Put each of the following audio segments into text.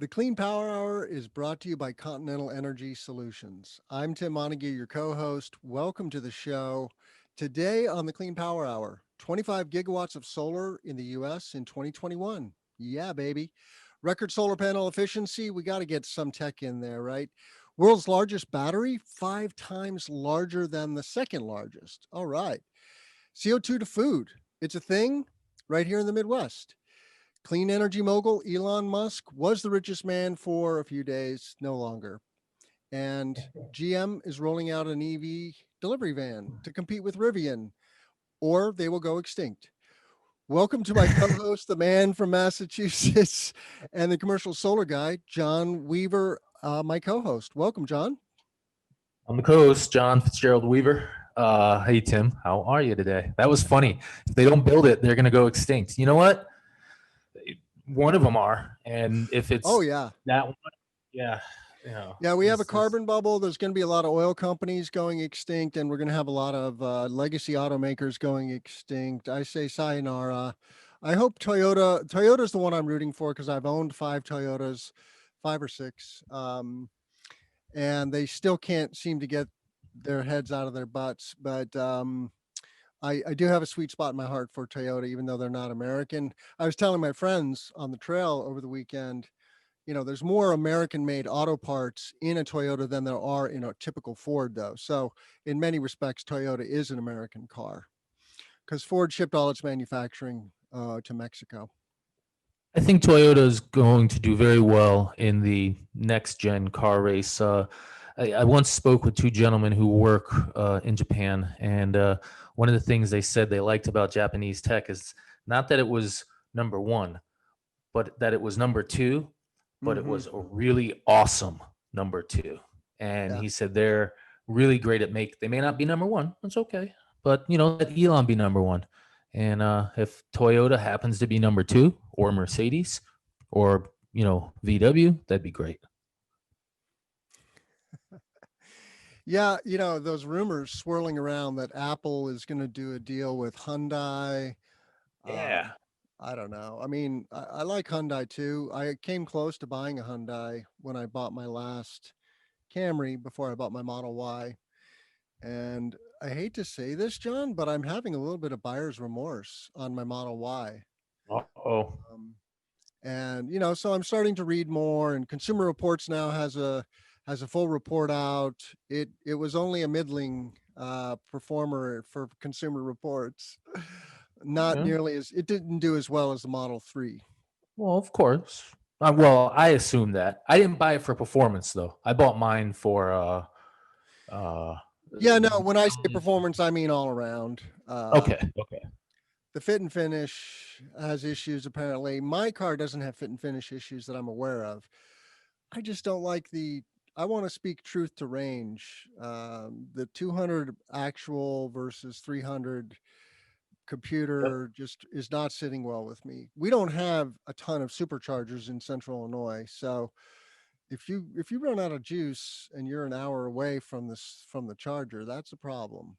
The Clean Power Hour is brought to you by Continental Energy Solutions. I'm Tim Montague, your co host. Welcome to the show. Today on the Clean Power Hour, 25 gigawatts of solar in the US in 2021. Yeah, baby. Record solar panel efficiency. We got to get some tech in there, right? World's largest battery, 5 times larger than the second largest. All right. CO2 to food. It's a thing right here in the Midwest. Clean energy mogul Elon Musk was the richest man for a few days, no longer. And GM is rolling out an EV delivery van to compete with Rivian, or they will go extinct. Welcome to my co host, the man from Massachusetts and the commercial solar guy, John Weaver, my co host. Welcome, John. I'm the co-host, John Fitzgerald Weaver. Hey, Tim, how are you today? That was funny. If they don't build it, they're going to go extinct. You know what? One of them are. And if Oh, it's yeah. that one, yeah, you know, Yeah, we have a this, carbon bubble. There's going to be a lot of oil companies going extinct, and we're going to have a lot of legacy automakers going extinct. I say sayonara. I hope Toyota's the one I'm rooting for because I've owned 5 Toyotas, 5 or 6, and they still can't seem to get their heads out of their butts. But I do have a sweet spot in my heart for Toyota, even though they're not American. I was telling my friends on the trail over the weekend, there's more American made auto parts in a Toyota than there are in a typical Ford, though. So, in many respects, Toyota is an American car because Ford shipped all its manufacturing to Mexico. I think Toyota is going to do very well in the next gen car race. I once spoke with two gentlemen who work in Japan, and one of the things they said they liked about Japanese tech is not that it was number one, but that it was number two, but it Hmm. was a really awesome number two. And Yeah. he said they're really great at make. They may not be number one. That's okay, but let Elon be number one. And if Toyota happens to be number two, or Mercedes, or VW, that'd be great. Yeah. Those rumors swirling around that Apple is going to do a deal with Hyundai. Um, Yeah. I don't know. I mean, I like Hyundai too. I came close to buying a Hyundai when I bought my last Camry before I bought my Model Y. And I hate to say this, John, but I'm having a little bit of buyer's remorse on my Model Y. Oh. Um, and so I'm starting to read more. And Consumer Reports now has a full report out. It was only a middling performer for Consumer Reports. Not Yeah. nearly as it didn't do as well as the Model 3. Well, of course. Well, I assume that. I didn't buy it for performance though. I bought mine for uh Yeah, no, when I say mileage. performance, I mean all around. Okay. Okay. The fit and finish has issues apparently. My car doesn't have fit and finish issues that I'm aware of. I just don't like I want to speak truth to range. The 200 actual versus 300 Yep. computer just is not sitting well with me. We don't have a ton of superchargers in Central Illinois, so if you run out of juice and you're an hour away from the charger, that's a problem.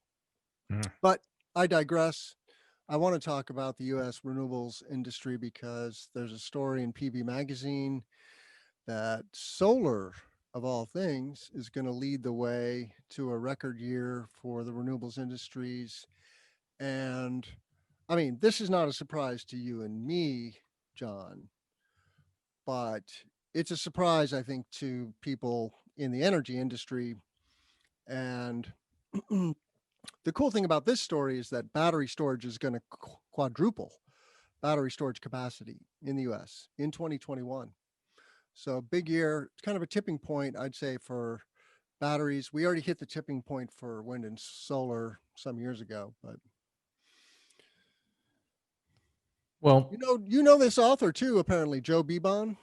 Mm. But I digress. I want to talk about the US renewables industry because there's a story in PV Magazine that solar, of all things, is going to lead the way to a record year for the renewables industries. And I mean, this is not a surprise to you and me, John, but it's a surprise, I think, to people in the energy industry. And the cool thing about this story is that battery storage is going to quadruple battery storage capacity in the US in 2021. So big year, it's kind of a tipping point, I'd say, for batteries. We already hit the tipping point for wind and solar some years ago, but Well, you know this author too, apparently, Joe Bebon.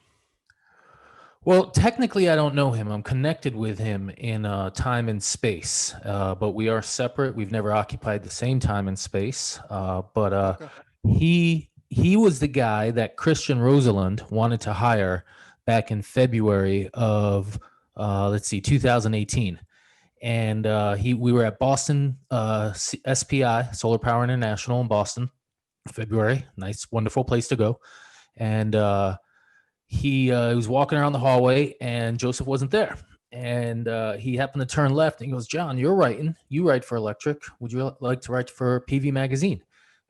technically, I don't know him. I'm connected with him in time and space, but we are separate. We've never occupied the same time and space. But Okay. he was the guy that Christian Rosalind wanted to hire back in February of let's see, 2018. And we were at Boston SPI, Solar Power International in Boston, February. Nice, wonderful place to go. And he was walking around the hallway and Joseph wasn't there. And he happened to turn left and he goes, John, you write for electric. Would you like to write for PV Magazine?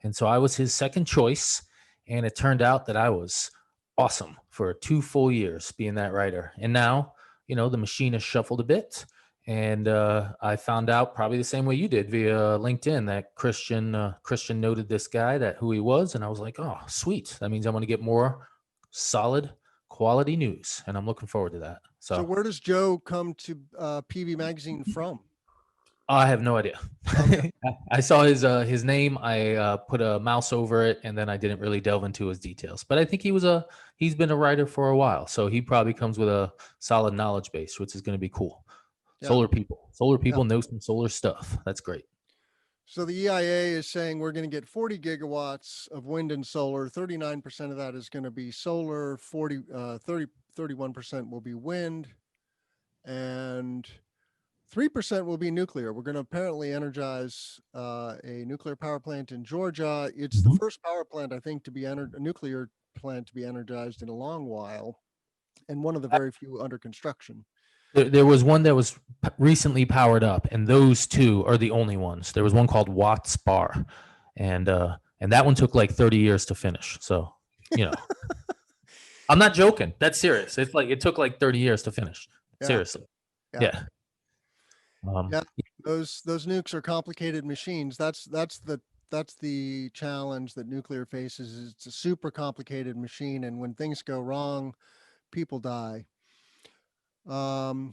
And so I was his second choice. And it turned out that I was awesome for 2 full years being that writer. And now, the machine has shuffled a bit. And I found out probably the same way you did via LinkedIn that Christian noted this guy, that who he was. And I was like, oh, sweet. That means I'm going to get more solid quality news. And I'm looking forward to that. So where does Joe come to PV Magazine from? I have no idea. Okay. I saw his name. I put a mouse over it, and then I didn't really delve into his details. But I think he's been a writer for a while, so he probably comes with a solid knowledge base, which is going to be cool. Yeah. Solar people know some solar stuff. That's great. So the EIA is saying we're going to get 40 gigawatts of wind and solar. 39% of that is going to be solar. 31% will be wind, and 3% will be nuclear. We're going to apparently energize a nuclear power plant in Georgia. It's the first power plant, I think, a nuclear plant to be energized in a long while, and one of the very few under construction. There was one that was recently powered up, and those two are the only ones. There was one called Watts Bar, and that one took like 30 years to finish. So, I'm not joking. That's serious. It's like it took like 30 years to finish. Yeah. Seriously. Yeah. Those nukes are complicated machines. That's the challenge that nuclear faces. It's a super complicated machine, and when things go wrong, people die. So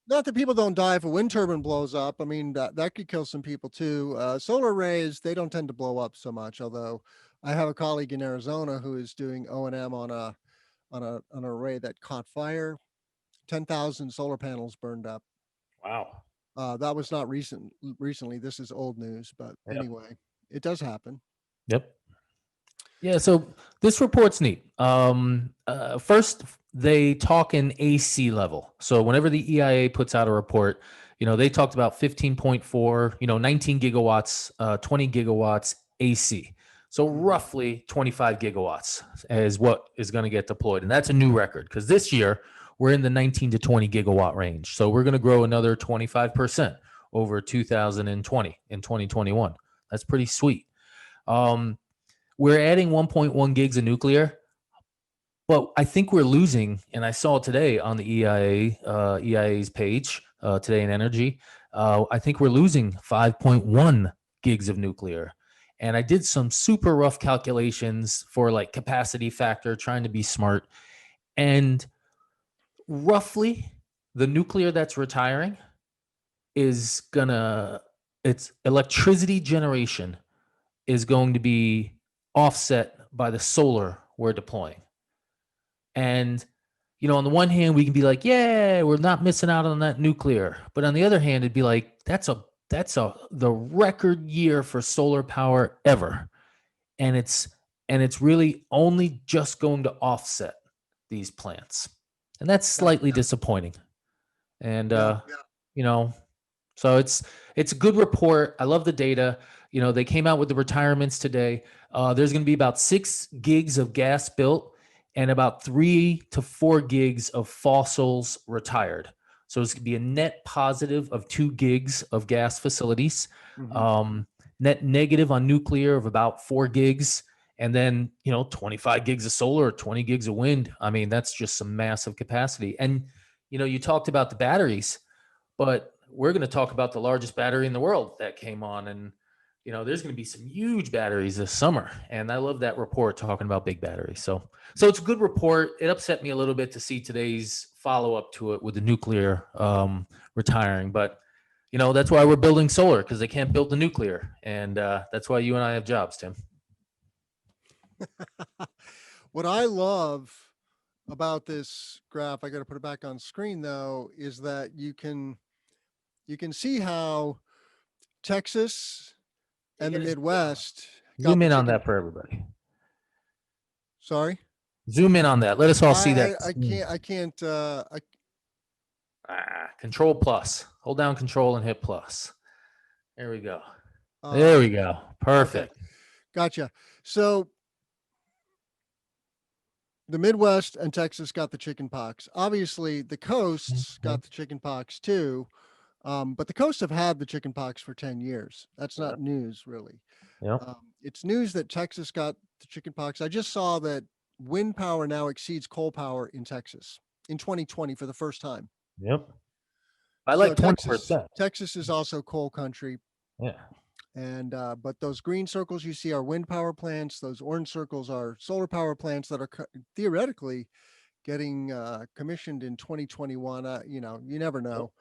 not that people don't die if a wind turbine blows up. I mean, that could kill some people too. Solar arrays, they don't tend to blow up so much. Although I have a colleague in Arizona who is doing O&M on an array that caught fire. 10,000 solar panels burned up. wow. That was not recently. This is old news, but anyway, it does happen. Yep. Yeah. So this report's neat. First, they talk in AC level. So whenever the EIA puts out a report, they talked about 15.4, 19 gigawatts, 20 gigawatts AC. So roughly 25 gigawatts is what is going to get deployed. And that's a new record because this year we're in the 19 to 20 gigawatt range. So we're going to grow another 25% over 2020 and 2021. That's pretty sweet. We're adding 1.1 gigs of nuclear, but I think we're losing, and I saw today on the EIA's page, Today in Energy, I think we're losing 5.1 gigs of nuclear. And I did some super rough calculations for like capacity factor, trying to be smart. And roughly the nuclear that's retiring is its electricity generation is going to be offset by the solar we're deploying. And, on the one hand, we can be like, yeah, we're not missing out on that nuclear. But on the other hand, it'd be like, that's the record year for solar power ever. And it's really only just going to offset these plants. And that's slightly disappointing. And, so it's a good report. I love the data. They came out with the retirements today. There's going to be about 6 gigs of gas built and about 3 to 4 gigs of fossils retired. So it's going to be a net positive of 2 gigs of gas facilities, net negative on nuclear of about 4 gigs, and then, 25 gigs of solar or 20 gigs of wind. I mean, that's just some massive capacity. And, you talked about the batteries, but we're going to talk about the largest battery in the world that came on. And, there's going to be some huge batteries this summer. And I love that report talking about big batteries. So it's a good report. It upset me a little bit to see today's follow-up to it with the nuclear retiring. But, that's why we're building solar, because they can't build the nuclear. And that's why you and I have jobs, Tim. What I love about this graph, I got to put it back on screen though, is that you can see how Texas and the Midwest. Zoom in on that for everybody. Sorry? Zoom in on that. Let us all see that. I can't. Control plus. Hold down control and hit plus. There we go. There we go. Perfect. Okay. Gotcha. So the Midwest and Texas got the chicken pox. Obviously, the coasts Mhm. got the chicken pox too, but the coasts have had the chicken pox for 10 years. That's Yeah. not news, really. Yep. It's news that Texas got the chicken pox. I just saw that wind power now exceeds coal power in Texas in 2020 for the first time. Yep. I So like Texas, 20%. Texas is also coal country, Yeah. and but those green circles you see are wind power plants. Those orange circles are solar power plants that are theoretically getting commissioned in 2021. You never Yep. know.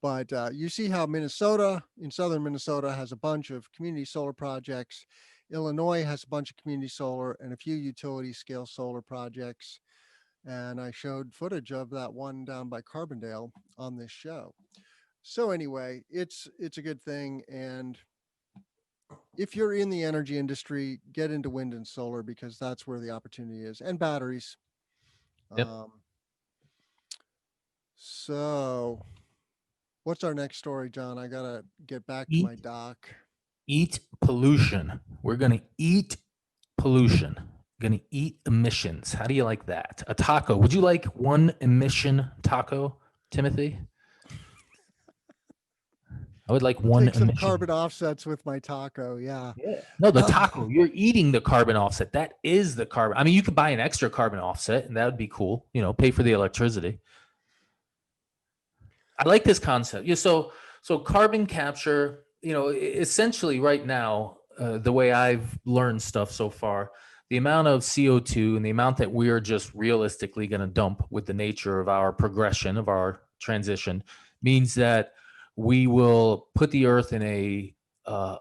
But you see how Minnesota, in southern Minnesota, has a bunch of community solar projects. Illinois has a bunch of community solar and a few utility scale solar projects. And I showed footage of that one down by Carbondale on this show. So anyway, it's a good thing. And if you're in the energy industry, get into wind and solar because that's where the opportunity is, and batteries. Yep. Um, so what's our next story, John? I gotta get back to Eat, my doc. eat pollution. We're gonna eat pollution. Gonna eat emissions. How do you like that? A taco. Would you like one emission taco, Timothy? I would like I'll one take some emission. carbon offsets with my taco. Yeah. Yeah. No, the taco. You're eating the carbon offset. That is the carbon. I mean, you could buy an extra carbon offset, and that would be cool. Pay for the electricity. I like this concept. Yeah. So carbon capture. Essentially, right now, the way I've learned stuff so far, the amount of CO2 and the amount that we are just realistically going to dump with the nature of our progression of our transition means that we will put the Earth in a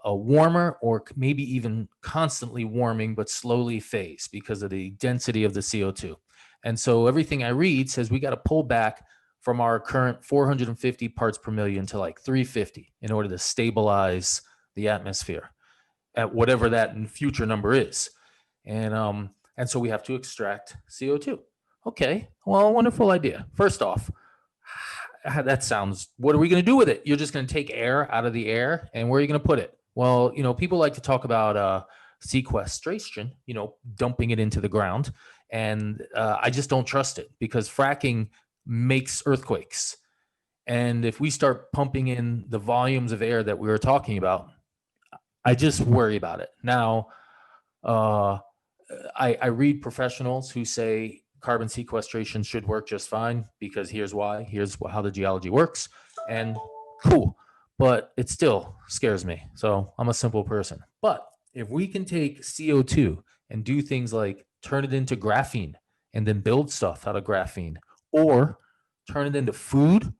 warmer or maybe even constantly warming but slowly phase because of the density of the CO2. And so everything I read says we got to pull back from our current 450 parts per million to like 350 in order to stabilize the atmosphere at whatever that future number is. And so we have to extract CO2. Okay, well, wonderful idea. First off, that sounds, what are we going to do with it? You're just going to take air out of the air, and where are you going to put it? Well, people like to talk about sequestration, dumping it into the ground. And I just don't trust it because fracking makes earthquakes. And if we start pumping in the volumes of air that we were talking about, I just worry about it. Now, uh, I read professionals who say carbon sequestration should work just fine because here's why, here's how the geology works, and cool. But it still scares me. So I'm a simple person. But if we can take CO2 and do things like turn it into graphene and then build stuff out of graphene or turn it into food,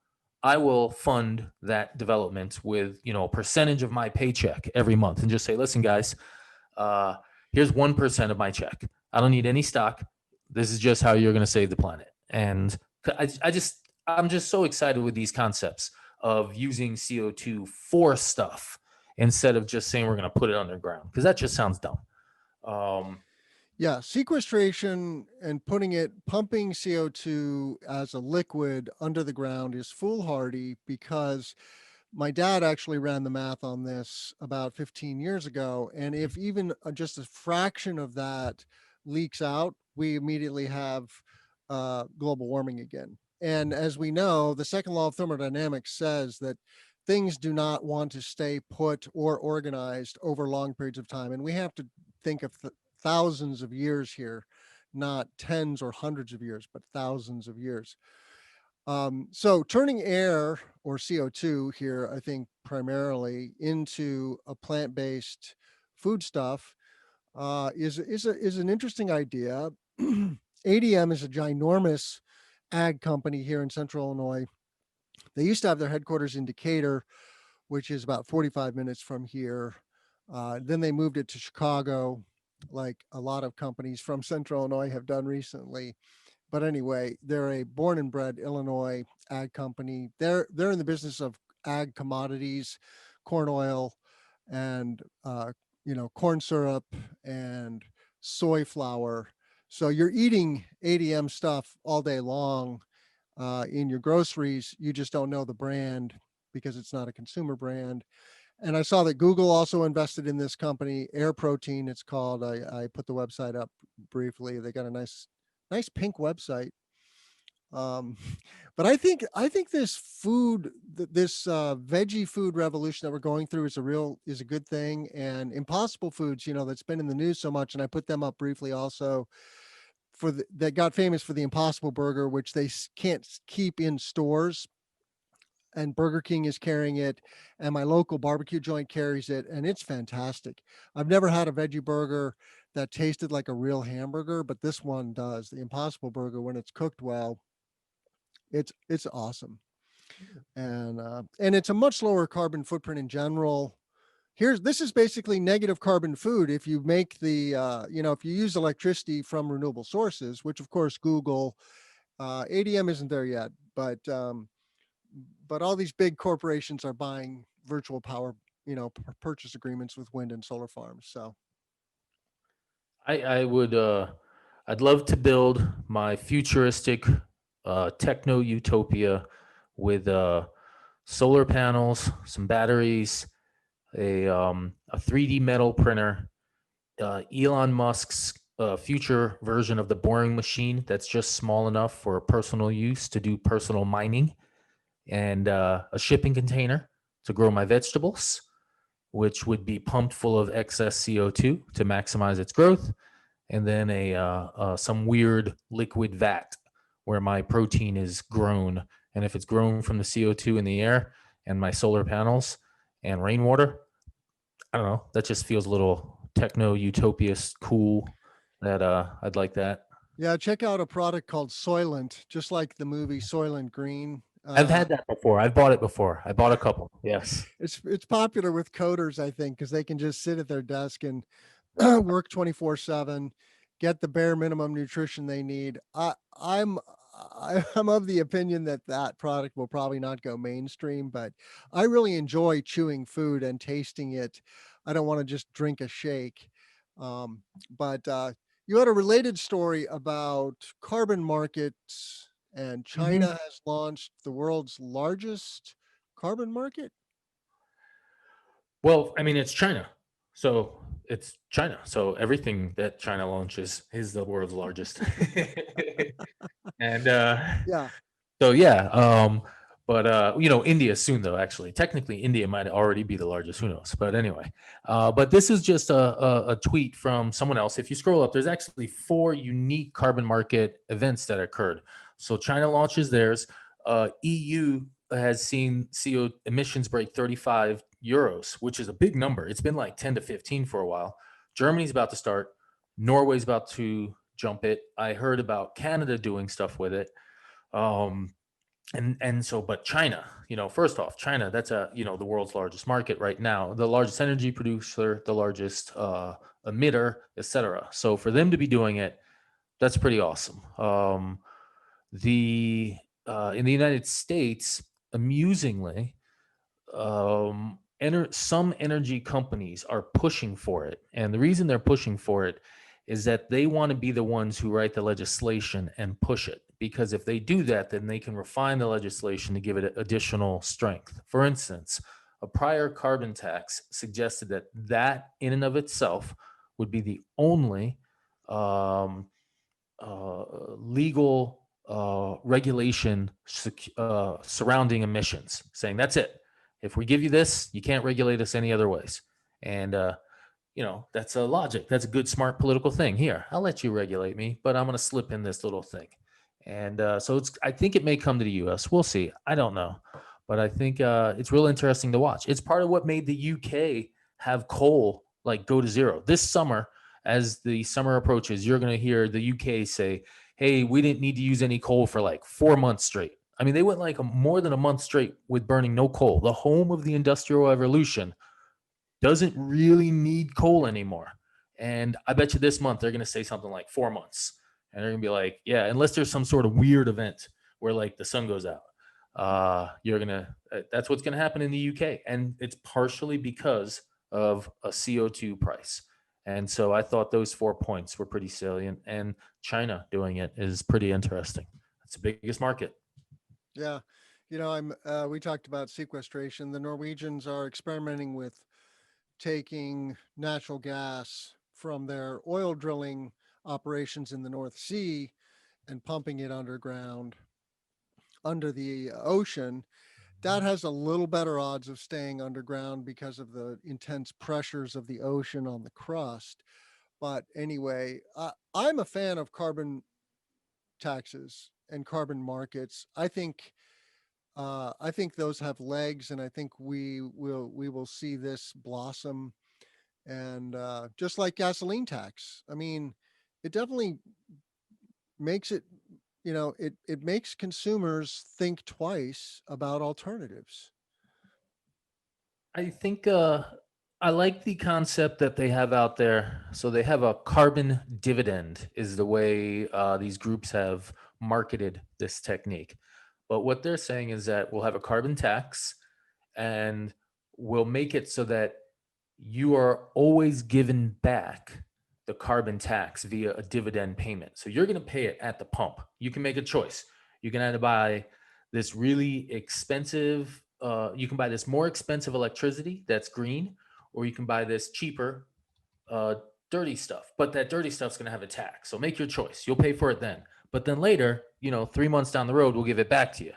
I will fund that development with a percentage of my paycheck every month and just say, listen, guys, uh, here's 1% of my check. I don't need any stock. This is just how you're going to save the planet. And I'm just so excited with these concepts of using CO2 for stuff instead of just saying we're going to put it underground because that just sounds dumb. Um, Yeah, sequestration and pumping CO2 as a liquid under the ground is foolhardy because my dad actually ran the math on this about 15 years ago. And if even just a fraction of that leaks out, we immediately have global warming again. And as we know, the second law of thermodynamics says that things do not want to stay put or organized over long periods of time. And we have to think of thousands of years here, not tens or hundreds of years, but thousands of years. So turning air or CO2 here, I think primarily into a plant-based foodstuff is an interesting idea. ADM is a ginormous ag company here in Central Illinois. They used to have their headquarters in Decatur, which is about 45 minutes from here. Then they moved it to Chicago, like a lot of companies from Central Illinois have done recently. But anyway, they're a born and bred Illinois ag company. They're in the business of ag commodities, corn oil, and corn syrup and soy flour. So you're eating ADM stuff all day long in your groceries. You just don't know the brand because it's not a consumer brand. And I saw that Google also invested in this company, Air Protein, it's called. I put the website up briefly. They got a nice Nice pink website. Um, but I think this food, this veggie food revolution that we're going through is a good thing. And Impossible Foods, that's been in the news so much, and I put them up briefly also that got famous for the Impossible Burger, which they can't keep in stores, and Burger King is carrying it, and my local barbecue joint carries it, and it's fantastic. I've never had a veggie burger that tasted like a real hamburger, but this one does. The Impossible Burger, when it's cooked well, it's awesome, and it's a much lower carbon footprint in general. This is basically negative carbon food if you make if you use electricity from renewable sources, which of course Google, ADM isn't there yet, but all these big corporations are buying virtual power, purchase agreements with wind and solar farms. So I would I'd love to build my futuristic techno utopia with solar panels, some batteries, a 3D metal printer, Elon Musk's future version of the boring machine that's just small enough for personal use to do personal mining, and a shipping container to grow my vegetables, which would be pumped full of excess CO2 to maximize its growth, and then some weird liquid vat where my protein is grown. And if it's grown from the CO2 in the air and my solar panels and rainwater, I don't know. That just feels a little techno utopias cool. That I'd like that. yeah, check out a product called Soylent, just like the movie Soylent Green. I've had that before. I've bought it before. I bought a couple. Yes. It's popular with coders, I think, because they can just sit at their desk and work 24/7, get the bare minimum nutrition they need. I'm of the opinion that that product will probably not go mainstream, but I really enjoy chewing food and tasting it. I don't want to just drink a shake. But you had a related story about carbon markets, and Hmm. China has launched the world's largest carbon market. Well, I mean, it's China. So it's China. So everything that China launches is the world's largest. And Yeah. so yeah, but India soon though. Actually, technically, India might already be the largest. Who knows? But anyway, but this is just a tweet from someone else. If you scroll up, there's actually four unique carbon market events that occurred. So China launches theirs. EU has seen CO emissions break 35 euros, which is a big number. It's been like 10 to 15 for a while. Germany's about to start. Norway's about to jump it. I heard about Canada doing stuff with it. Um, but China, first off, China, that's the world's largest market right now, the largest energy producer, the largest emitter, etc. So for them to be doing it, that's pretty awesome. The In the United States, amusingly, some energy companies are pushing for it, and the reason they're pushing for it is that they want to be the ones who write the legislation and push it, because if they do that, then they can refine the legislation to give it additional strength. For instance, a prior carbon tax suggested that in and of itself would be the only um, legal regulation surrounding emissions, saying that's it. If we give you this, you can't regulate us any other ways. And that's a logic. That's a good, smart political thing. Here, I'll let you regulate me, but I'm going to slip in this little thing. And so I think it may come to the U.S. We'll see. I don't know, but I think it's real interesting to watch. It's part of what made the U.K. have coal like go to zero this summer. As the summer approaches, you're going to hear the UK say, "Hey, we didn't need to use any coal for like 4 months straight." I mean, they went like more than a month straight with burning no coal. The home of the Industrial Revolution doesn't really need coal anymore. And I bet you this month they're going to say something like 4 months. And they're going to be like, yeah, unless there's some sort of weird event where like the sun goes out, that's what's going to happen in the UK. And it's partially because of a CO2 price. And so I thought those 4 points were pretty salient. And China doing it is pretty interesting. It's the biggest market. Yeah. We talked about sequestration. The Norwegians are experimenting with taking natural gas from their oil drilling operations in the North Sea and pumping it underground under the ocean, that has a little better odds of staying underground because of the intense pressures of the ocean on the crust. But anyway, I'm a fan of carbon taxes and carbon markets. I think those have legs, and I think we will see this blossom. And just like gasoline tax, I mean, it definitely makes it, it makes consumers think twice about alternatives. I think I like the concept that they have out there. So they have a carbon dividend, is the way these groups have marketed this technique. But what they're saying is that we'll have a carbon tax and we'll make it so that you are always given back the carbon tax via a dividend payment. So you're going to pay it at the pump. You can make a choice. You can either buy this really expensive, you can buy this more expensive electricity that's green, or you can buy this cheaper, uh, dirty stuff. But that dirty stuff's going to have a tax. So make your choice. You'll pay for it then. But then later, 3 months down the road, we'll give it back to you.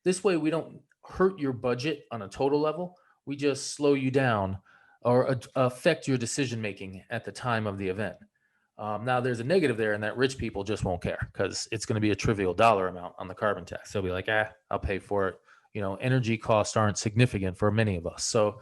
This way, we don't hurt your budget on a total level. We just slow you down or affect your decision making at the time of the event. Now, there's a negative there, in that rich people just won't care because it's going to be a trivial dollar amount on the carbon tax. They'll be like, I'll pay for it. Energy costs aren't significant for many of us. So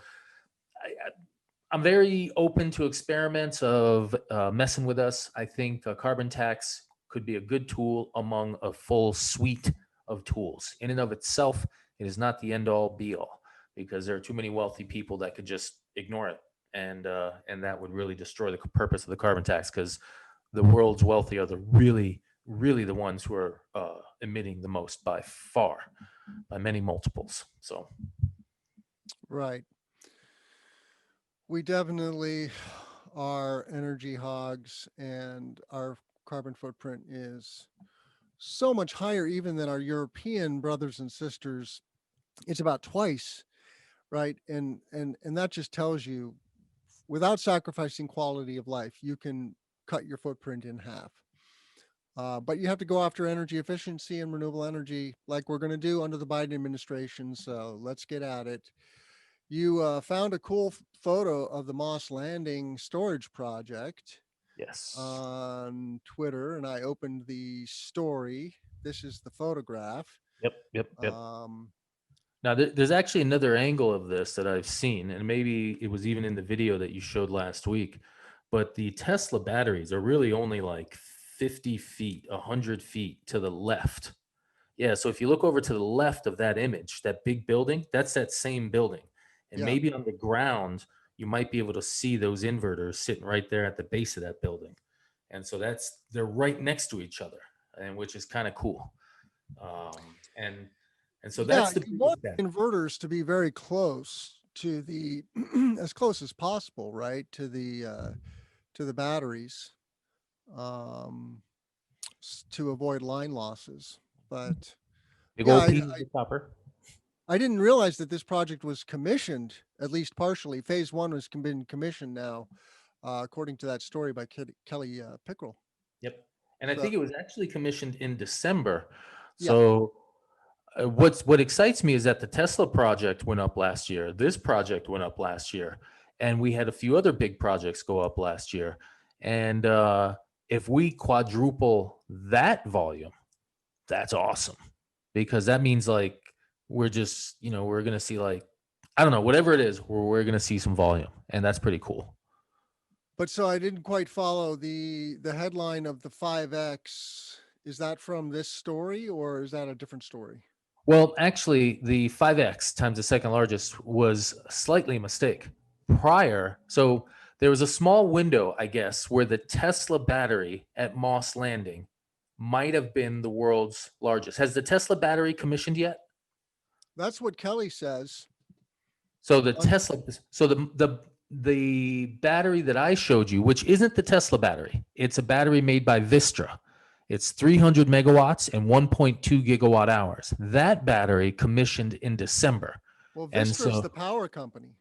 I'm very open to experiments of messing with us. I think a carbon tax could be a good tool among a full suite of tools. In and of itself, it is not the end all be all, because there are too many wealthy people that could just ignore it, and that would really destroy the purpose of the carbon tax, because the world's wealthy are the really the ones who are emitting the most by far, by many multiples. So Right. We definitely are energy hogs, and our carbon footprint is so much higher even than our European brothers and sisters. It's about twice, right? And that just tells you, without sacrificing quality of life, you can cut your footprint in half. But you have to go after energy efficiency and renewable energy like we're going to do under the Biden administration. So let's get at it. You found a cool photo of the Moss Landing storage project yes. on Twitter, and I opened the story. This is the photograph. Yep. Um, Now, there's actually another angle of this that I've seen, and maybe it was even in the video that you showed last week. But the Tesla batteries are really only like 50 feet, 100 feet to the left. Yeah, so if you look over to the left of that image, that big building, that's that same building. And yeah, maybe on the ground, you might be able to see those inverters sitting right there at the base of that building. And so they're right next to each other, and which is kind of cool. And so yeah. that's the You want biggest benefit. inverters to be very close to the, as close as possible, right, to the batteries, um, to avoid line losses. But Big yeah, old piece of copper. I didn't realize that this project was commissioned, at least partially. Phase one has been commissioned now, according to that story by Kelly Pickrell. Yep. And I So think it was actually commissioned in December. yeah, So what excites me is that the Tesla project went up last year. This project went up last year, and we had a few other big projects go up last year. And if we quadruple that volume, that's awesome, because that means like we're just we're gonna see, like, I don't know, whatever it is, we're gonna see some volume, and that's pretty cool. but so I didn't quite follow the headline of the 5X. Is that from this story, or is that a different story? Well, actually, the 5x times the second largest was slightly a mistake. So there was a small window, I guess, where the Tesla battery at Moss Landing might have been the world's largest. Has the Tesla battery commissioned yet? That's what Kelly says. So the On, Tesla, so the battery that I showed you, which isn't the Tesla battery, it's a battery made by Vistra. It's 300 megawatts and 1.2 gigawatt hours. That battery commissioned in December. well, And Vistra is so, the power company.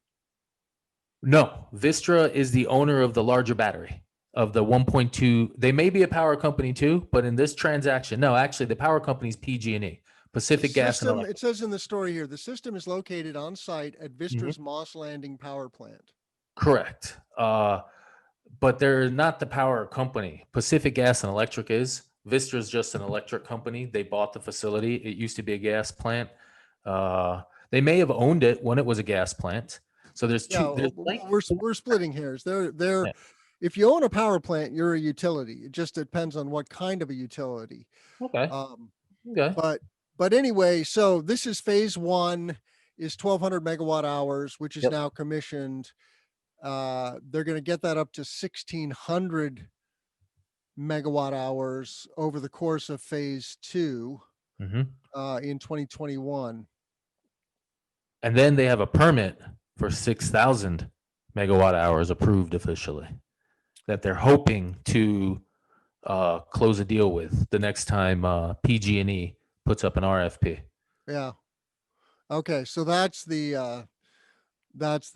no, Vistra is the owner of the larger battery. of the 1.2. They may be a power company too, but in this transaction, no, actually the power company is PG&E, The Pacific Gas and system, Electric. it says in the story here, the system is located on site at Mhm. Vistra's Moss Landing power plant. Correct. But they're not the power company. Pacific Gas and Electric is. Vistra is just an electric company. They bought the facility. It used to be a gas plant. They may have owned it when it was a gas plant. So there's Yeah, two. There's we're splitting hairs. They're yeah. if you own a power plant, you're a utility. It just depends on what kind of a utility. Okay. Um, Okay. but anyway, so this is phase one is 1,200 megawatt hours, which is Yep. now commissioned. They're going to get that up to 1,600 megawatt hours over the course of phase two Mm-hmm. in 2021. And then they have a permit for 6,000 megawatt hours approved officially that they're hoping to close a deal with the next time PG&E puts up an RFP. Yeah. Okay, so that's the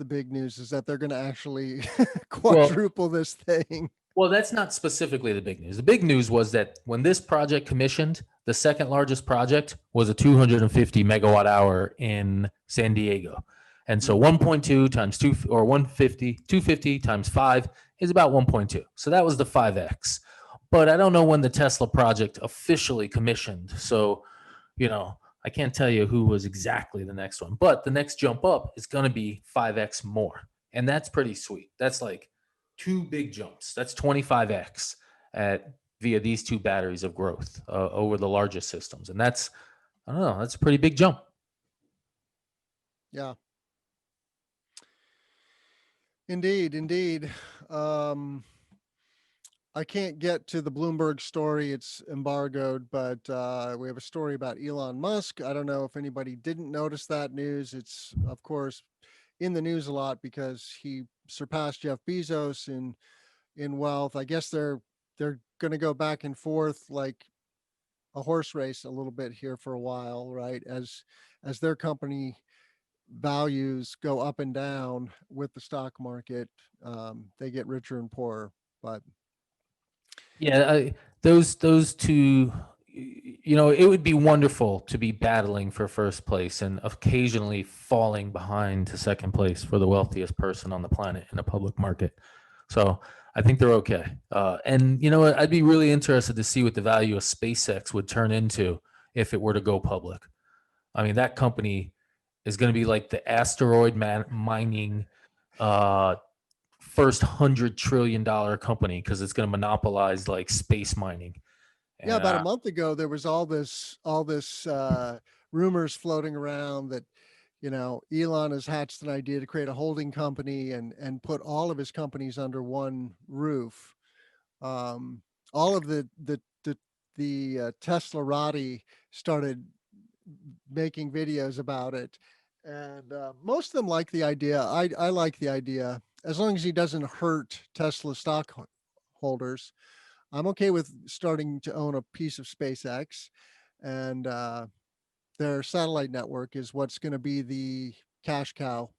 big news, is that they're going to actually Well, quadruple this thing. well, that's not specifically the big news. The big news was that when this project commissioned, the second largest project was a 250 megawatt hour in San Diego. And so 1.2 times 2 or 250 times 5 is about 1.2. So that was the 5x. But I don't know when the Tesla project officially commissioned. So, I can't tell you who was exactly the next one, but the next jump up is going to be 5x more. And that's pretty sweet. That's like two big jumps. That's 25x at via these two batteries of growth over the largest systems. And that's, I don't know, that's a pretty big jump. Yeah. Indeed. I can't get to the Bloomberg story. It's embargoed, but we have a story about Elon Musk. I don't know if anybody didn't notice that news. It's, of course, in the news a lot because he surpassed Jeff Bezos in wealth. I guess they're going to go back and forth like a horse race a little bit here for a while, right? As their company values go up and down with the stock market, they get richer and poorer. But Yeah, those two, it would be wonderful to be battling for first place and occasionally falling behind to second place for the wealthiest person on the planet in a public market. So I think they're okay. And I'd be really interested to see what the value of SpaceX would turn into if it were to go public. I mean, that company is going to be like the asteroid mining first $100 trillion company because it's going to monopolize like space mining. yeah, And about a month ago, there was all this rumors floating around that, Elon has hatched an idea to create a holding company and put all of his companies under one roof. All of the Teslarati started making videos about it, and most of them like the idea. I like the idea as long as he doesn't hurt Tesla stockholders. I'm okay with starting to own a piece of SpaceX, and their satellite network is what's going to be the cash cow.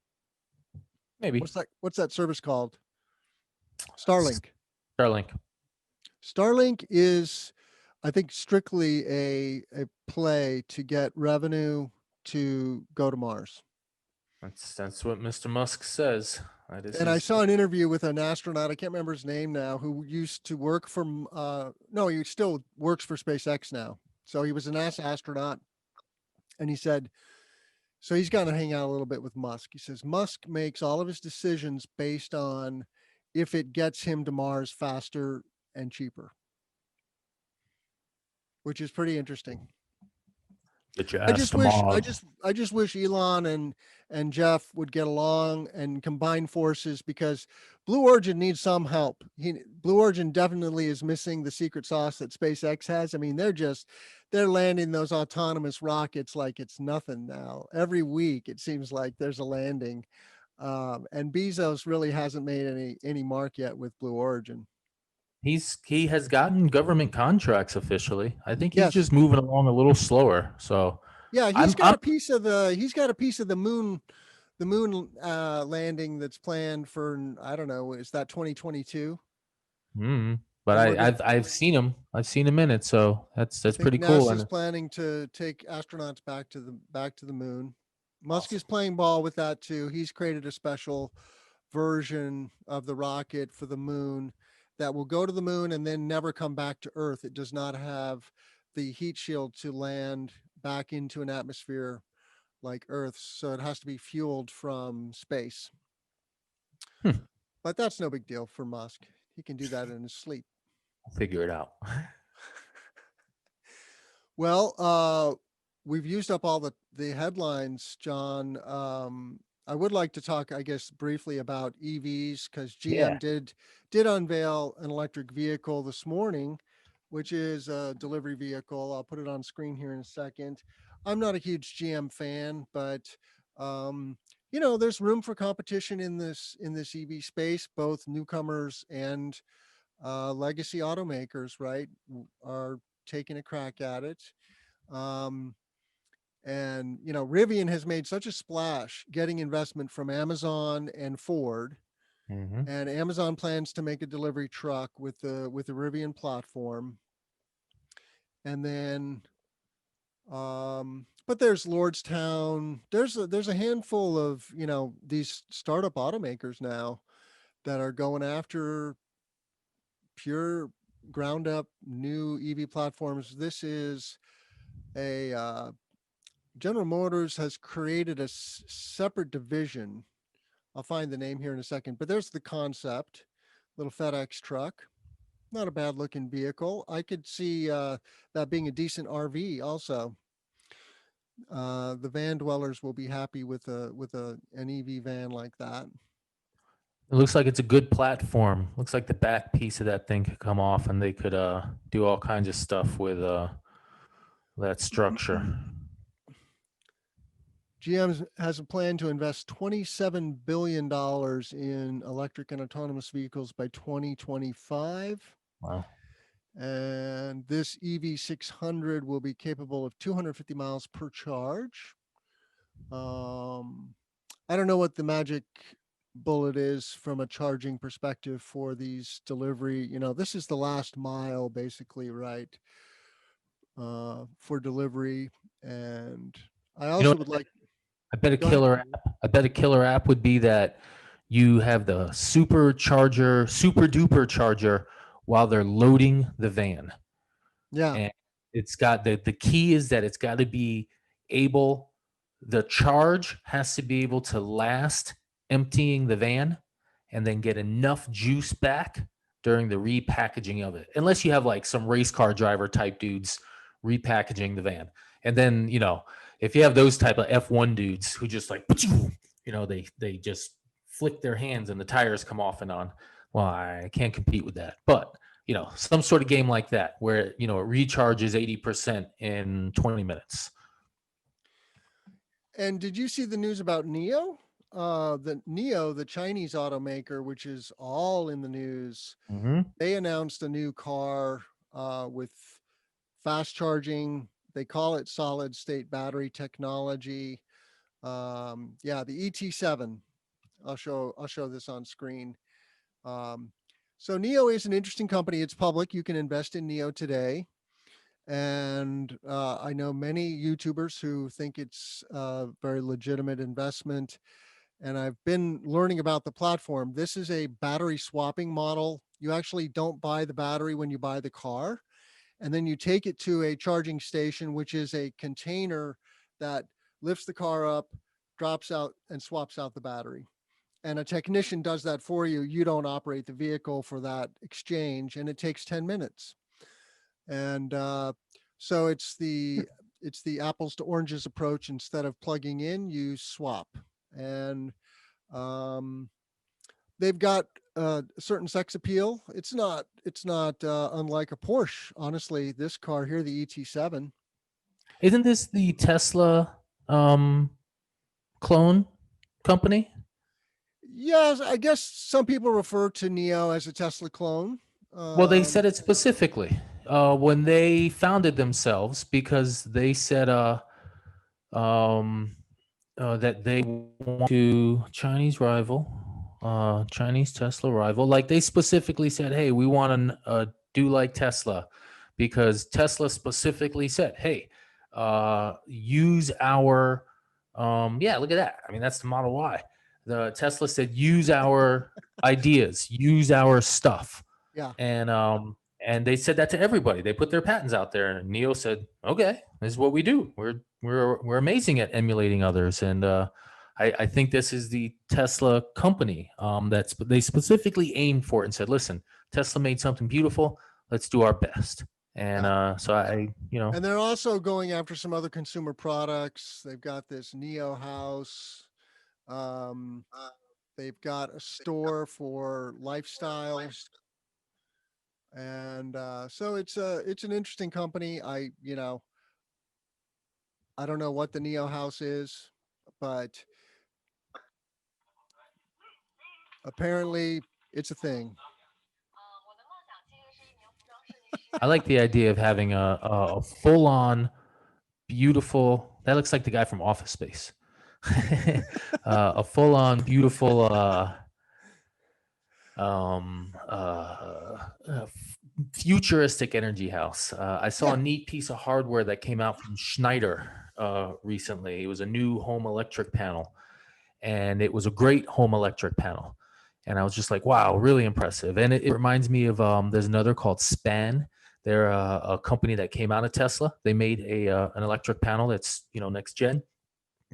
maybe What's that service called? Starlink. Starlink. Starlink is, I think, strictly a play to get revenue to go to Mars. That's what Mr. Musk says. That is And I his. saw an interview with an astronaut, I can't remember his name now, who used to work for, no, he still works for SpaceX now. So he was a NASA astronaut. And he said, so he's going to hang out a little bit with Musk. He says, Musk makes all of his decisions based on if it gets him to Mars faster and cheaper, which is pretty interesting. Get your I ass just to wish Mars. I just wish Elon and Jeff would get along and combine forces, because Blue Origin needs some help. Blue Origin definitely is missing the secret sauce that SpaceX has. I mean, they're landing those autonomous rockets like it's nothing now. Every week it seems like there's a landing. And Bezos really hasn't made any mark yet with Blue Origin. He has gotten government contracts officially. I think he's Yes. just moving along a little slower. So Yeah, I'm he's got a piece of the moon landing that's planned for, I don't know, is that 2022? Mm. But And we're gonna. I've seen him. I've seen him in it, so I that's think pretty cool. NASA's And planning to take astronauts back to the moon. Musk is awesome. playing ball with that too. He's created a special version of the rocket for the moon that will go to the moon and then never come back to Earth. It does not have the heat shield to land back into an atmosphere like Earth, so it has to be fueled from space. Hmm. But that's no big deal for Musk. He can do that in his sleep. I'll figure it out. Well, we've used up all the headlines, John. I would like to talk, I guess, briefly about EVs because GM Yeah. did unveil an electric vehicle this morning, which is a delivery vehicle. I'll put it on screen here in a second. I'm not a huge GM fan, but um, there's room for competition in this EV space. Both newcomers and legacy automakers, right, are taking a crack at it. Um, and Rivian has made such a splash getting investment from Amazon and Ford, Hmm. and Amazon plans to make a delivery truck with the Rivian platform. And then, but there's Lordstown. There's a handful of these startup automakers now that are going after pure ground up new EV platforms. This is a General Motors has created a separate division. I'll find the name here in a second, but there's the concept. Little FedEx truck, not a bad looking vehicle. I could see that being a decent RV also. The van dwellers will be happy with an EV van like that. It looks like it's a good platform. Looks like the back piece of that thing could come off, and they could do all kinds of stuff with that structure. GM has a plan to invest $27 billion in electric and autonomous vehicles by 2025. Wow. And this EV600 will be capable of 250 miles per charge. I don't know what the magic bullet is from a charging perspective for these delivery. This is the last mile, basically, right? For delivery. And I You know also what? would like. I bet a Go ahead. killer app. I bet a killer app would be that you have the supercharger, super duper charger while they're loading the van. Yeah. And it's got the key is that it's got to be able, the charge has to be able to last emptying the van and then get enough juice back during the repackaging of it. Unless you have like some race car driver type dudes repackaging the van. And then, if you have those type of F1 dudes who just like, they just flick their hands and the tires come off and on. Well, I can't compete with that. But some sort of game like that where, it recharges 80% in 20 minutes. And did you see the news about NIO? The Chinese automaker, which is all in the news, Mm-hmm. they announced a new car with fast charging. They call it solid state battery technology. Yeah, the ET7. I'll show this on screen. Um, so NIO is an interesting company. It's public. You can invest in NIO today. And I know many YouTubers who think it's a very legitimate investment. And I've been learning about the platform. This is a battery swapping model. You actually don't buy the battery when you buy the car, and then you take it to a charging station, which is a container that lifts the car up, drops out, and swaps out the battery. And a technician does that for you. You don't operate the vehicle for that exchange, and it takes 10 minutes. And so it's the apples to oranges approach. Instead of plugging in, you swap. And um, they've got a certain sex appeal. It's not unlike a Porsche. Honestly, this car here, the ET7. Isn't this the Tesla clone company? Yes, I guess some people refer to Neo as a Tesla clone. Well, they Um, said it specifically when they founded themselves because they said um, that they want to Chinese rival. Chinese Tesla rival. Like they specifically said, hey, we want to do like Tesla, because Tesla specifically said, hey, use our, yeah, look at that. I mean, that's the Model Y. The Tesla said, use our ideas, use our stuff. Yeah. And they said that to everybody. They put their patents out there, and Neo said, okay, this is what we do. We're amazing at emulating others. And I think this is the Tesla company that's they specifically aimed for it and said, listen, Tesla made something beautiful. Let's do our best. And so And they're also going after some other consumer products. They've got this Neo House. They've got a store for lifestyle. And so it's an interesting company. I don't know what the Neo House is, but apparently it's a thing. I like the idea of having a full on beautiful, that looks like the guy from Office Space. A full on beautiful futuristic energy house. I saw a neat piece of hardware that came out from Schneider recently. It was a new home electric panel, and it was a great home electric panel. And I was just like, wow, really impressive. And it reminds me of there's another called Span. They're a company that came out of Tesla. They made an electric panel that's next gen.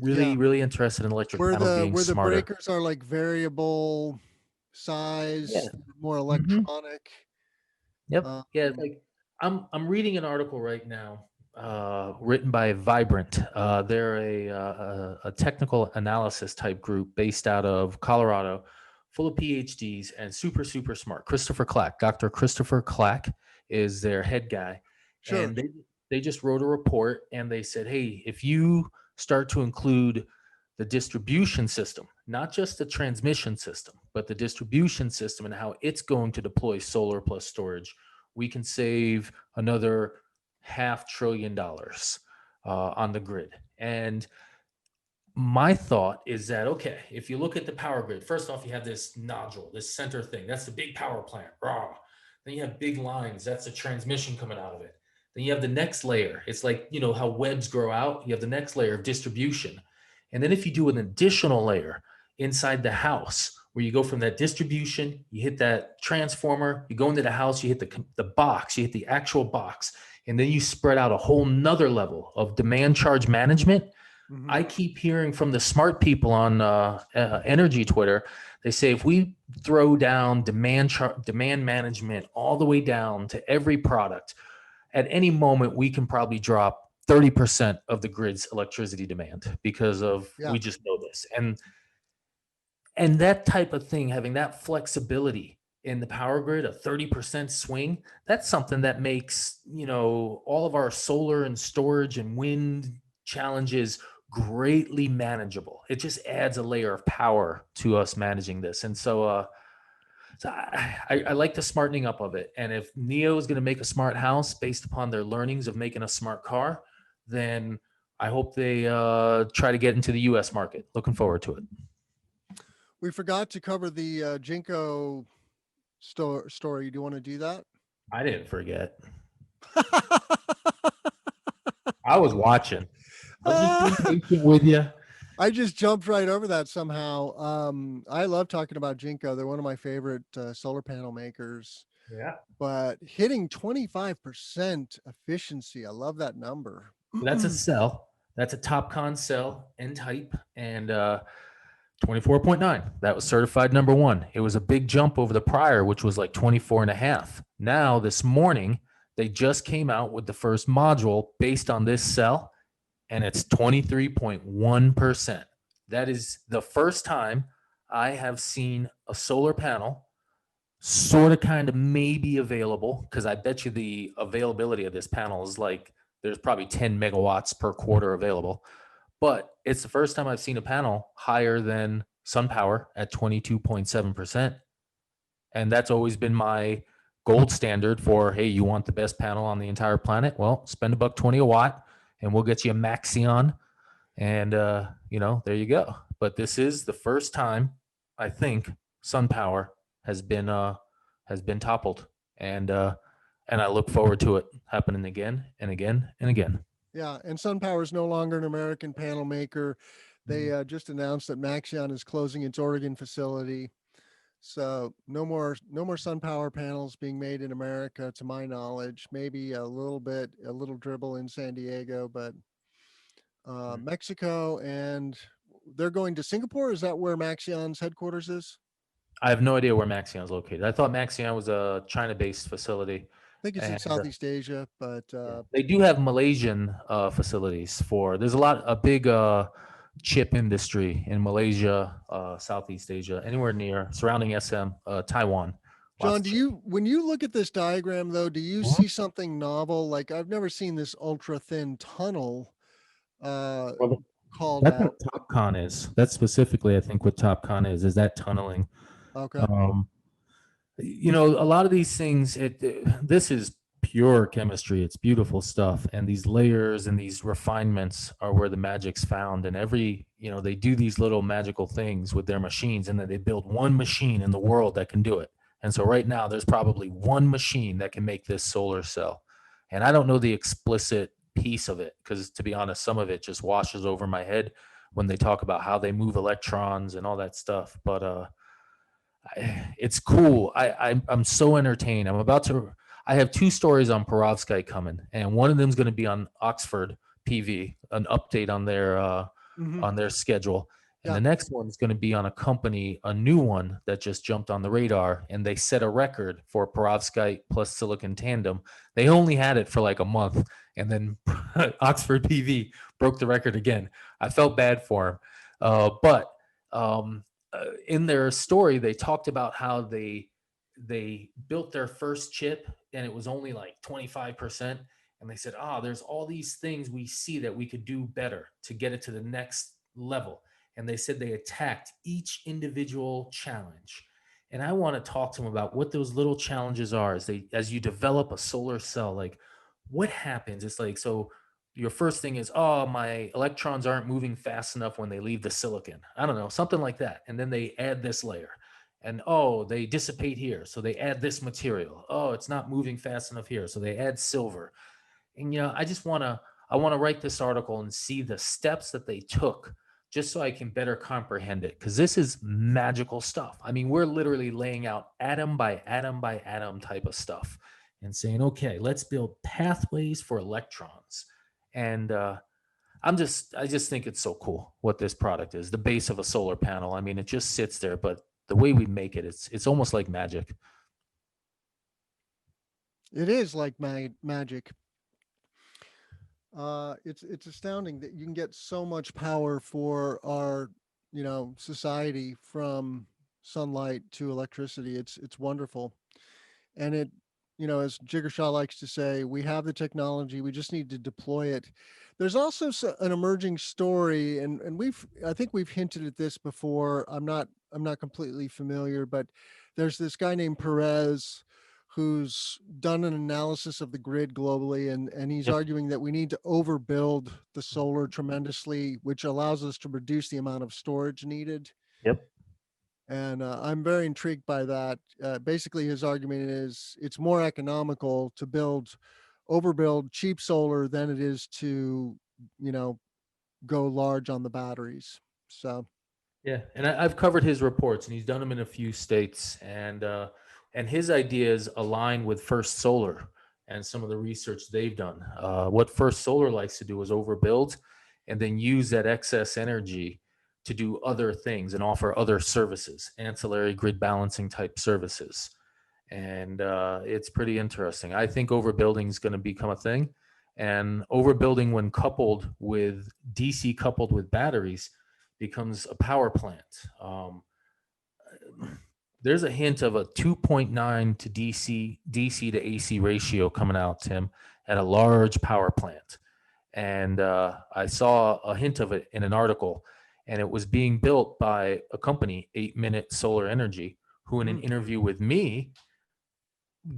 Really interested in electric panels being where smarter. the breakers are like variable size, more electronic. Yep. Yeah. Like I'm reading an article right now, written by Vibrant. They're a technical analysis type group based out of Colorado, full of PhDs and super smart. Dr. Christopher Clack is their head guy, and they just wrote a report and they said, hey, if you start to include the distribution system, not just the transmission system, but the distribution system and how it's going to deploy solar plus storage, we can save another $500 billion on the grid. And my thought is that, okay, if you look at the power grid, first off, you have this nodule, this center thing. That's the big power plant. Raw. Then you have big lines. That's the transmission coming out of it. Then you have the next layer. It's like, how webs grow out. You have the next layer of distribution. And then if you do an additional layer inside the house, where you go from that distribution, you hit that transformer, you go into the house, you hit the box, you hit the actual box, and then you spread out a whole nother level of demand charge management. Mm-hmm. I keep hearing from the smart people on energy Twitter, they say if we throw down demand management all the way down to every product, at any moment we can probably drop 30% of the grid's electricity demand because of we just know this. And that type of thing, having that flexibility in the power grid, a 30% swing, that's something that makes, all of our solar and storage and wind challenges greatly manageable. It just adds a layer of power to us managing this. And so I like the smartening up of it. And if Neo is going to make a smart house based upon their learnings of making a smart car, then I hope they try to get into the US market. Looking forward to it. We forgot to cover the Jinko story. Do you want to do that? I didn't forget. I was watching. I was just being patient with you. I just jumped right over that somehow. I love talking about Jinko. They're one of my favorite solar panel makers. Yeah. But hitting 25% efficiency, I love that number. That's a cell. That's a TopCon cell N type, and 24.9. That was certified number one. It was a big jump over the prior, which was like 24.5. Now, this morning, they just came out with the first module based on this cell, and it's 23.1%. That is the first time I have seen a solar panel sort of kind of maybe available, because I bet you the availability of this panel is like there's probably 10 megawatts per quarter available. But it's the first time I've seen a panel higher than SunPower at 22.7%. And that's always been my gold standard for, hey, you want the best panel on the entire planet? Well, spend $120 a watt and we'll get you a Maxion. And, there you go. But this is the first time, I think, sun power has been toppled, and and I look forward to it happening again and again and again. Yeah, and SunPower is no longer an American panel maker. They just announced that Maxion is closing its Oregon facility. So no more SunPower panels being made in America, to my knowledge. Maybe a little dribble in San Diego, but Mexico, and they're going to Singapore. Is that where Maxion's headquarters is? I have no idea where Maxion is located. I thought Maxion was a China-based facility, I think it's in and Southeast Asia, but yeah, they do have Malaysian facilities for. There's a big chip industry in Malaysia, Southeast Asia, anywhere near surrounding SM, Taiwan. Lots John, of chip. when you look at this diagram though, do you Mhm. see something novel? Like I've never seen this ultra thin tunnel uh, Well, called that's what out. TopCon is. That's specifically, I think, what TopCon is that tunneling. Okay. Um, a lot of these things, this is pure chemistry. It's beautiful stuff, and these layers and these refinements are where the magic's found. And they do these little magical things with their machines, and then they build one machine in the world that can do it. And so right now, there's probably one machine that can make this solar cell. And I don't know the explicit piece of it because, to be honest, some of it just washes over my head when they talk about how they move electrons and all that stuff. But it's cool. I'm so entertained. I have two stories on Perovskite coming, and one of them is going to be on Oxford PV, an update Hmm. on their schedule. And Yeah. the next one is going to be on a new one that just jumped on the radar, and they set a record for perovskite plus silicon tandem. They only had it for like a month, and then Oxford PV broke the record again. I felt bad for him, but in their story, they talked about how they built their first chip and it was only like 25%, and they said, there's all these things we see that we could do better to get it to the next level. And they said they attacked each individual challenge. And I want to talk to them about what those little challenges are as you develop a solar cell. Like, what happens? It's like, so your first thing is, my electrons aren't moving fast enough when they leave the silicon. I don't know, something like that. And then they add this layer. And they dissipate here. So they add this material. Oh, it's not moving fast enough here. So they add silver. And I want to write this article and see the steps that they took just so I can better comprehend it. Because this is magical stuff. I mean, we're literally laying out atom by atom by atom type of stuff and saying, okay, let's build pathways for electrons. And I just think it's so cool what this product is. The base of a solar panel. I mean, it just sits there, but the way we make it, it's almost like magic. It is like magic. It's astounding that you can get so much power for our, society from sunlight to electricity. It's wonderful, and as Jiggershaw likes to say, we have the technology. We just need to deploy it. There's also an emerging story, and I think we've hinted at this before. I'm not completely familiar, but there's this guy named Perez who's done an analysis of the grid globally, and he's Yep. arguing that we need to overbuild the solar tremendously, which allows us to reduce the amount of storage needed. Yep. And I'm very intrigued by that. Basically, his argument is it's more economical to overbuild cheap solar than it is to, you know, go large on the batteries. So, Yeah, and I've covered his reports, and he's done them in a few states, and his ideas align with First Solar and some of the research they've done. What First Solar likes to do is overbuild, and then use that excess energy to do other things and offer other services, ancillary grid balancing type services, and it's pretty interesting. I think overbuilding is going to become a thing, and overbuilding when coupled with DC coupled with batteries becomes a power plant. There's a hint of a 2.9 to DC to AC ratio coming out, Tim, at a large power plant. And I saw a hint of it in an article, and it was being built by a company, 8 Minute Solar Energy, who in an mm, interview with me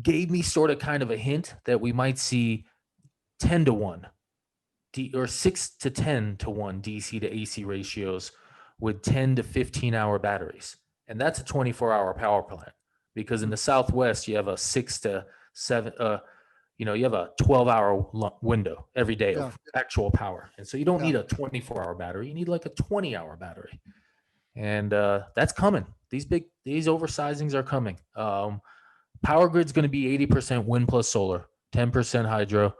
gave me sort of kind of a hint that we might see 10 to 1 or 6 to 10 to 1 DC to AC ratios with 10 to 15 hour batteries. And that's a 24-hour power plant, because in the Southwest, you have a 6 to 7, you have a 12-hour window every day Yeah. of actual power. And so you don't Yeah. need a 24-hour battery. You need like a 20-hour battery. And that's coming. These oversizings are coming. Power grid's going to be 80% wind plus solar, 10% hydro,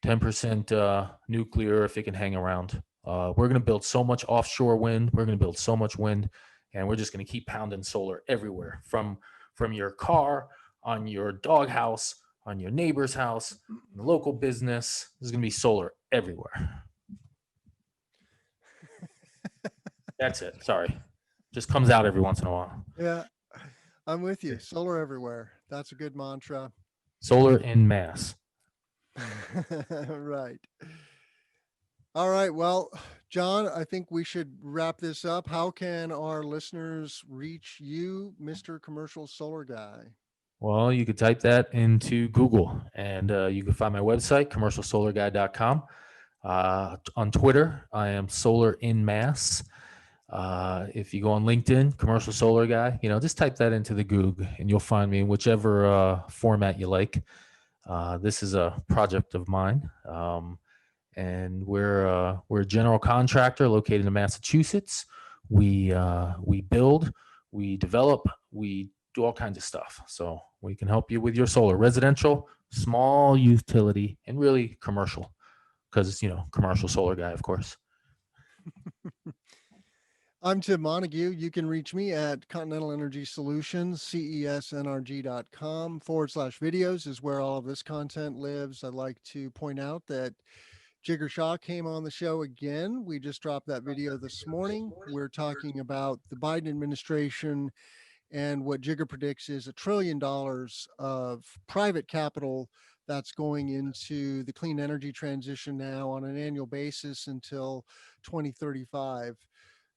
10% nuclear if it can hang around. We're going to build so much offshore wind. We're going to build so much wind, and we're just going to keep pounding solar everywhere, from your car, on your doghouse, on your neighbor's house, in the local business. There's going to be solar everywhere. That's it. Sorry. Just comes out every once in a while. Yeah. I'm with you. Solar everywhere. That's a good mantra. Solar in mass. Right. All right. Well, John, I think we should wrap this up. How can our listeners reach you, Mr. Commercial Solar Guy? Well, you could type that into Google, and you can find my website, commercialsolarguy.com. On Twitter, I am Solar in Mass. If you go on LinkedIn, Commercial Solar Guy, just type that into the Google, and you'll find me in whichever format you like. This is a project of mine, and we're a general contractor located in Massachusetts. We build, we develop, we do all kinds of stuff. So we can help you with your solar, residential, small utility, and really commercial, because Commercial Solar Guy, of course. I'm Tim Montague. You can reach me at Continental Energy Solutions, cesnrg.com/videos is where all of this content lives. I'd like to point out that Jigger Shaw came on the show again. We just dropped that video this morning. We're talking about the Biden administration, and what Jigger predicts is $1 trillion of private capital that's going into the clean energy transition now on an annual basis until 2035.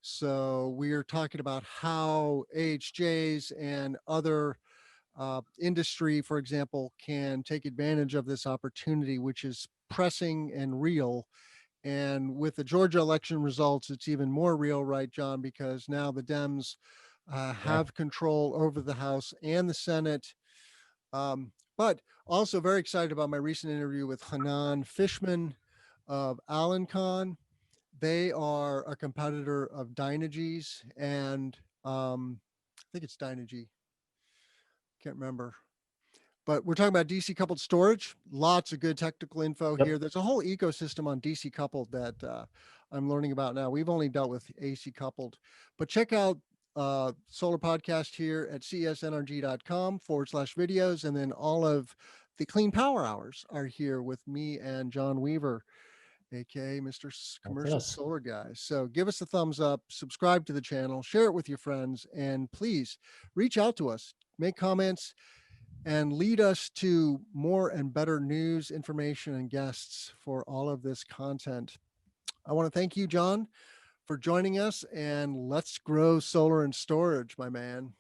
So we are talking about how AHJs and other industry, for example, can take advantage of this opportunity, which is pressing and real. And with the Georgia election results, it's even more real, right, John? Because now the Dems have control over the House and the Senate. But also very excited about my recent interview with Hanan Fishman of Alencon. They are a competitor of Dynegy's, and I think it's Dynegy. Can't remember. But we're talking about DC coupled storage. Lots of good technical info here. There's a whole ecosystem on DC coupled that I'm learning about now. We've only dealt with AC coupled, but check out Solar Podcast here at csnrg.com/videos. And then all of the Clean Power Hours are here with me and John Weaver, aka Mr. Commercial Solar Guy. So give us a thumbs up, subscribe to the channel, share it with your friends, and please reach out to us, make comments, and lead us to more and better news, information, and guests for all of this content. I want to thank you, John, for joining us, and let's grow solar and storage, my man.